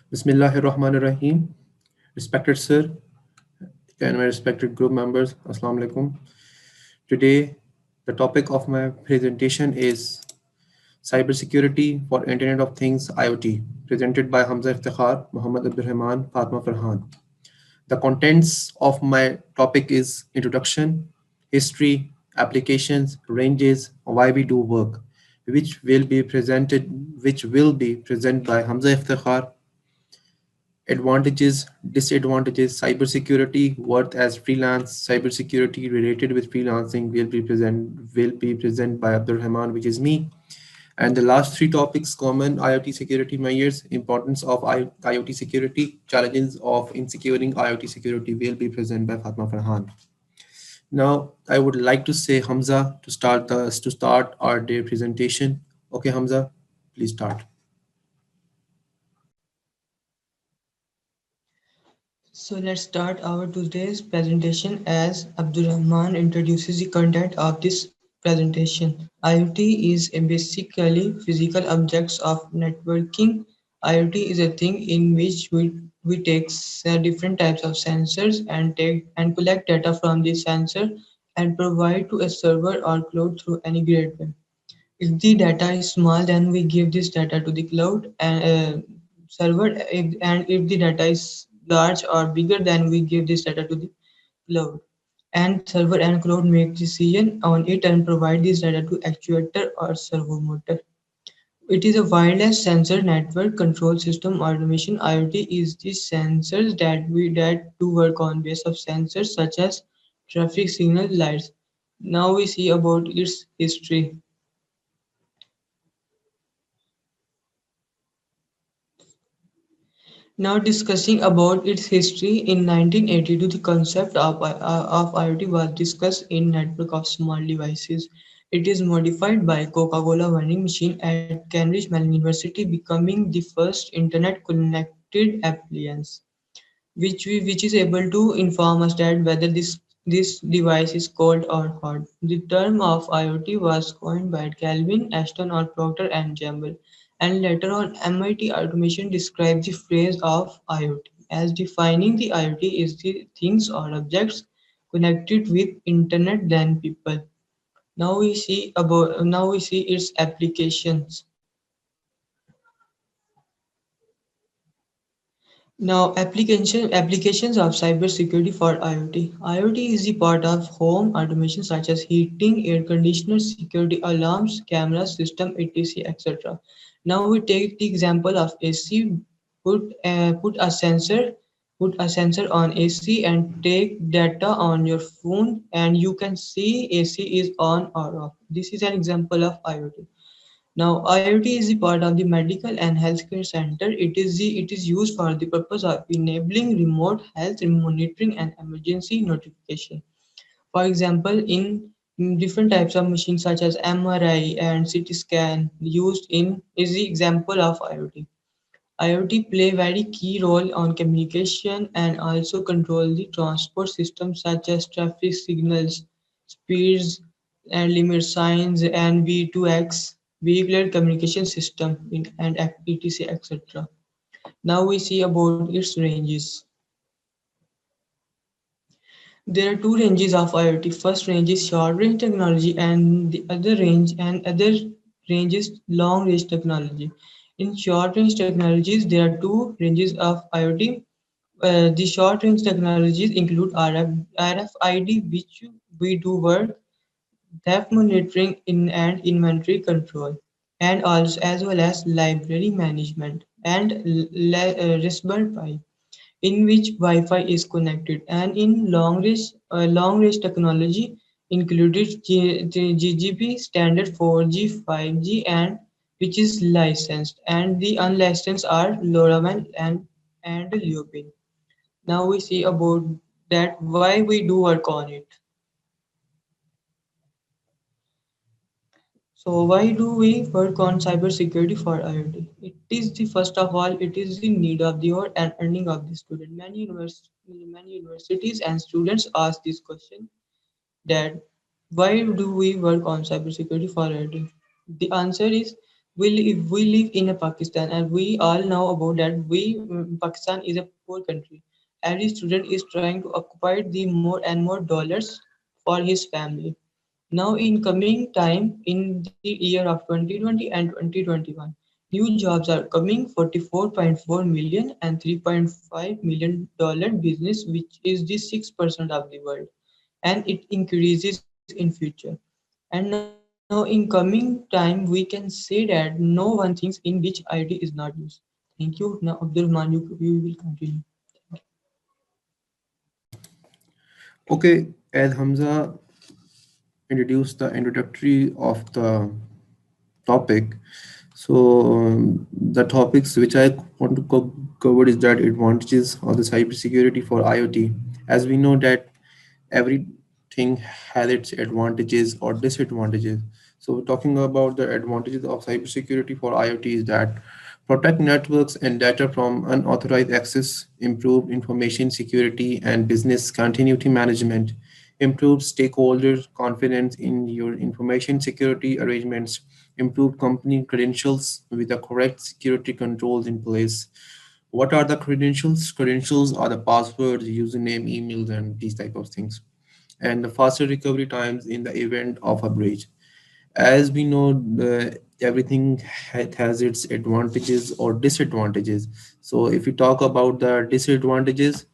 Bismillahirrahmanirrahim. Respected sir and my respected group members, Assalamu alaikum. Today, the topic of my presentation is Cybersecurity for Internet of Things IoT, presented by Hamza Iftikhar, Muhammad Abdur-Rehman, Fatimah Farhan. The contents of my topic is introduction, history, applications, ranges, why we do work, which will be presented by Hamza Iftikhar. Advantages, disadvantages, cybersecurity, worth as freelance, cybersecurity related with freelancing will be present by Abdur-Rehman, which is me. And the last three topics, common IoT security measures, importance of IoT security, challenges of insecuring IoT security will be present by Fatma Farhan. Now, I would like to say Hamza to start our day presentation. Okay, Hamza, please start. So let's start our today's presentation as Abdur-Rahman introduces the content of this presentation. IoT is basically physical objects of networking. IoT is a thing in which we take different types of sensors and collect data from the sensor and provide to a server or cloud through any gateway. If the data is small, then we give this data to the cloud and server. And if the data is large or bigger, then we give this data to the cloud. And server and cloud make decision on it and provide this data to actuator or servo motor. It is a wireless sensor network control system automation. IoT is the sensors that do work on base of sensors such as traffic signal lights. Now we see about its history. Now discussing about its history, in 1982 the concept of IoT was discussed in network of small devices. It is modified by Coca-Cola vending machine at Cambridge Mellon University, becoming the first internet connected appliance, which is able to inform us that whether this device is cold or hot. The term of IoT was coined by Calvin, Ashton, or Procter and Gamble, and later on MIT Automation described the phrase of IoT as defining the IoT is the things or objects connected with internet than people. Now we see its applications. Now, applications of cybersecurity for IoT. IoT is the part of home automation such as heating, air conditioners, security alarms, camera system, etc., etc. Now we take the example of AC. Put put a sensor put a sensor on AC and take data on your phone, and you can see AC is on or off. This is an example of IoT. Now, IoT is a part of the medical and healthcare center. It is used for the purpose of enabling remote health monitoring and emergency notification. For example, in different types of machines such as MRI and CT scan used in is the example of IoT. IoT play very key role on communication and also control the transport systems such as traffic signals, speeds and limit signs and V2X, vehicular communication system and etc. etc. Now we see about its ranges. There are two ranges of IoT. First range is short range technology and the other range is long range technology. In short range technologies, there are two ranges of IoT. The short range technologies include RFID, which we do work, theft monitoring and inventory control, and also as well as library management and Raspberry Pi, in which Wi-Fi is connected, and in long range technology included GGP standard 4G, 5G, and which is licensed, and the unlicensed are LoRaWAN and Lupin. Now we see about that why we do work on it. So why do we work on cybersecurity for IoT? It is the first of all, it is the need of the hour and earning of the student. Many universities and students ask this question that why do we work on cybersecurity for IoT? The answer is We live in a Pakistan, and we all know about that. Pakistan is a poor country. Every student is trying to occupy the more and more dollars for his family. Now, in coming time, in the year of 2020 and 2021, new jobs are coming. 44.4 million and 3.5 million dollar business, which is the 6% of the world, and it increases in future. And now, in coming time, we can say that no one thinks in which IT is not used. Thank you. Now, Abdur-Rehman, you will continue. Okay, as Hamza introduced the introductory of the topic, so the topics which I want to cover is that advantages of the cybersecurity for IoT. As we know that everything has its advantages or disadvantages. So talking about the advantages of cybersecurity for IoT is that protect networks and data from unauthorized access, improve information security and business continuity management, improve stakeholder confidence in your information security arrangements, improve company credentials with the correct security controls in place. What are the credentials? Credentials are the passwords, username, emails, and these type of things. And the faster recovery times in the event of a breach. As we know, everything has its advantages or disadvantages. So if we talk about the disadvantages,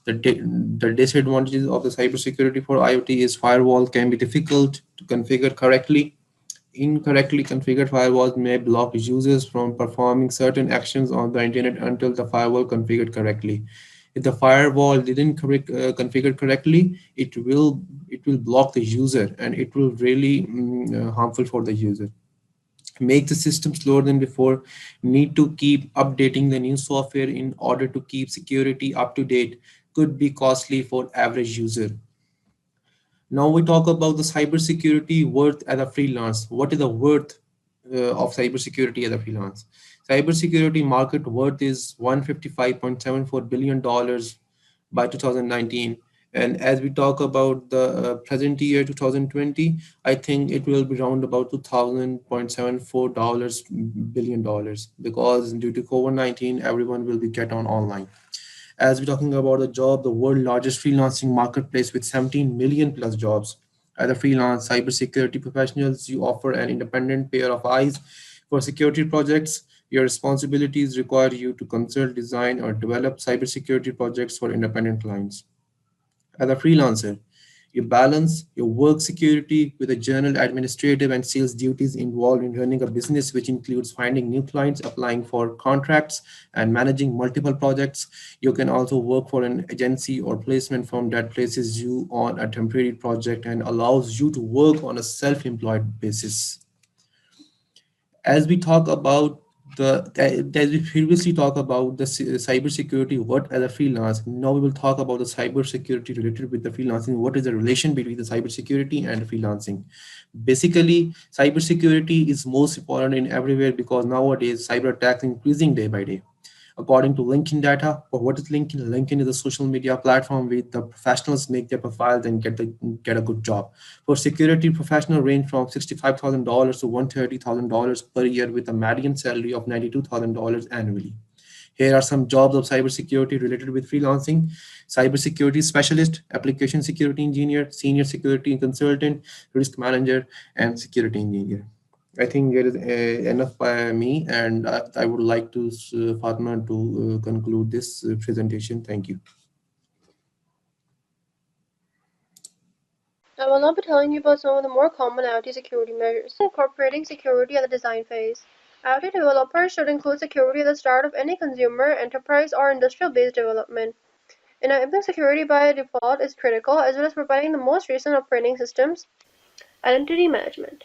the disadvantages of the cybersecurity for IoT is firewall can be difficult to configure correctly. Incorrectly configured firewalls may block users from performing certain actions on the internet until the firewall configured correctly. If the firewall didn't configure correctly, it will block the user, and it will really harmful for the user. Make the system slower than before. Need to keep updating the new software in order to keep security up to date. Could be costly for average user. Now we talk about the cybersecurity worth as a freelance. What is the worth of cybersecurity as a freelance? Cybersecurity market worth is $155.74 billion by 2019. And as we talk about the present year 2020, I think it will be around about $2,000.74 billion, because due to COVID-19, everyone will be get on online. As we're talking about the job, the world largest freelancing marketplace with 17 million plus jobs. As a freelance cybersecurity professionals, you offer an independent pair of eyes for security projects. Your responsibilities require you to consult, design, or develop cybersecurity projects for independent clients. As a freelancer, you balance your work security with the general administrative and sales duties involved in running a business, which includes finding new clients, applying for contracts, and managing multiple projects. You can also work for an agency or placement firm that places you on a temporary project and allows you to work on a self employed basis. As we talk about as we previously talked about the cybersecurity work as a freelance, now we will talk about the cybersecurity related with the freelancing. What is the relation between the cybersecurity and freelancing? Basically, cybersecurity is most important in everywhere because nowadays cyber attacks increasing day by day. According to LinkedIn data, or what is LinkedIn? LinkedIn is a social media platform where the professionals make their profiles and get a good job. For security, professional range from $65,000 to $130,000 per year with a median salary of $92,000 annually. Here are some jobs of cybersecurity related with freelancing: cybersecurity specialist, application security engineer, senior security consultant, risk manager, and security engineer. I think it is enough by me, and I would like to Fatima to conclude this presentation. Thank you. I will now be telling you about some of the more common IoT security measures. Incorporating security at the design phase. IoT developers should include security at the start of any consumer, enterprise, or industrial-based development. Enabling security by default is critical, as well as providing the most recent operating systems. Identity management.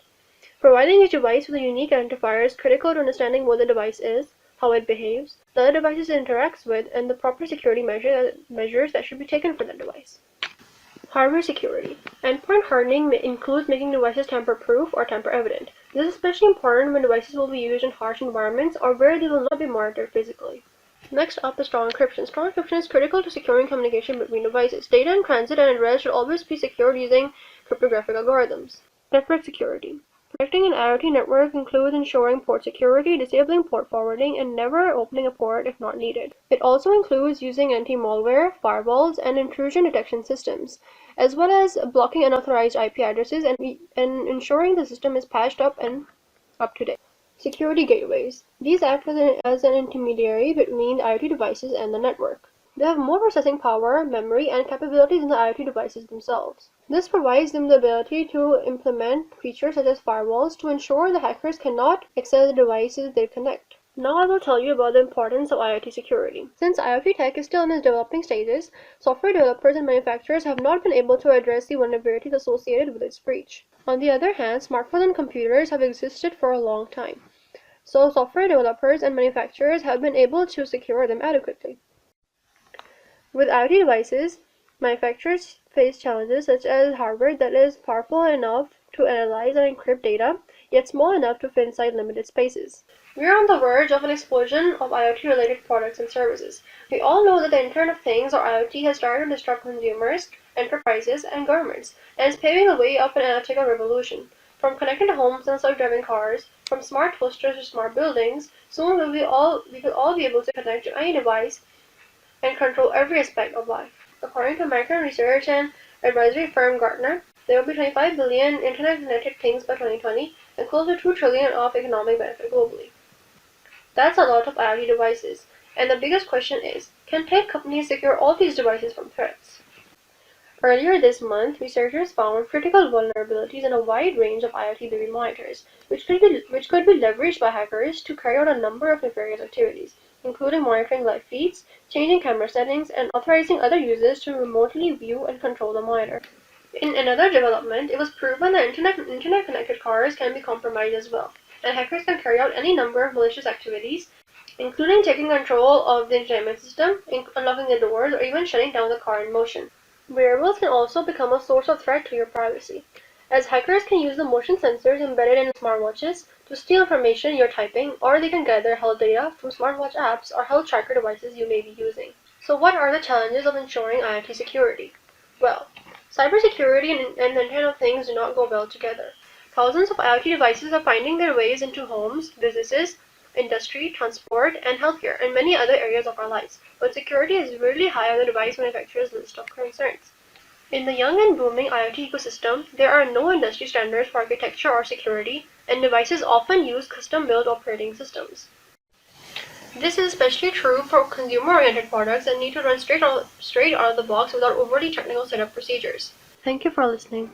Providing each device with a unique identifier is critical to understanding what the device is, how it behaves, the other devices it interacts with, and the proper security measures that should be taken for that device. Hardware security. Endpoint hardening includes making devices tamper-proof or tamper-evident. This is especially important when devices will be used in harsh environments or where they will not be monitored physically. Next up is strong encryption. Strong encryption is critical to securing communication between devices. Data in transit and at rest should always be secured using cryptographic algorithms. Network security. Protecting an IoT network includes ensuring port security, disabling port forwarding, and never opening a port if not needed. It also includes using anti-malware, firewalls, and intrusion detection systems, as well as blocking unauthorized IP addresses and ensuring the system is patched up and up to date. Security gateways. These act as an intermediary between IoT devices and the network. They have more processing power, memory, and capabilities than the IoT devices themselves. This provides them the ability to implement features such as firewalls to ensure the hackers cannot access the devices they connect. Now I will tell you about the importance of IoT security. Since IoT tech is still in its developing stages, software developers and manufacturers have not been able to address the vulnerabilities associated with its breach. On the other hand, smartphones and computers have existed for a long time, so software developers and manufacturers have been able to secure them adequately. With IoT devices, manufacturers face challenges such as hardware that is powerful enough to analyze and encrypt data, yet small enough to fit inside limited spaces. We are on the verge of an explosion of IoT-related products and services. We all know that the Internet of Things, or IoT, has started to disrupt consumers, enterprises, and governments, and is paving the way up an analytical revolution. From connected homes and self-driving cars, from smart toasters to smart buildings, soon we will all be able to connect to any device and control every aspect of life. According to American research and advisory firm Gartner, there will be 25 billion internet-connected things by 2020 and close to 2 trillion of economic benefit globally. That's a lot of IoT devices, and the biggest question is, can tech companies secure all these devices from threats? Earlier this month, researchers found critical vulnerabilities in a wide range of IoT baby monitors, which could be leveraged by hackers to carry out a number of nefarious activities, including monitoring live feeds, changing camera settings, and authorizing other users to remotely view and control the monitor. In another development, it was proven that internet-connected cars can be compromised as well, and hackers can carry out any number of malicious activities, including taking control of the entertainment system, unlocking the doors, or even shutting down the car in motion. Wearables can also become a source of threat to your privacy, as hackers can use the motion sensors embedded in smartwatches to steal information you're typing, or they can gather health data from smartwatch apps or health tracker devices you may be using. So what are the challenges of ensuring IoT security? Well, cybersecurity and the Internet of Things do not go well together. Thousands of IoT devices are finding their ways into homes, businesses, industry, transport, and healthcare, and many other areas of our lives, but security is really high on the device manufacturers' list of concerns. In the young and booming IoT ecosystem, there are no industry standards for architecture or security, and devices often use custom-built operating systems. This is especially true for consumer-oriented products that need to run straight out of the box without overly technical setup procedures. Thank you for listening.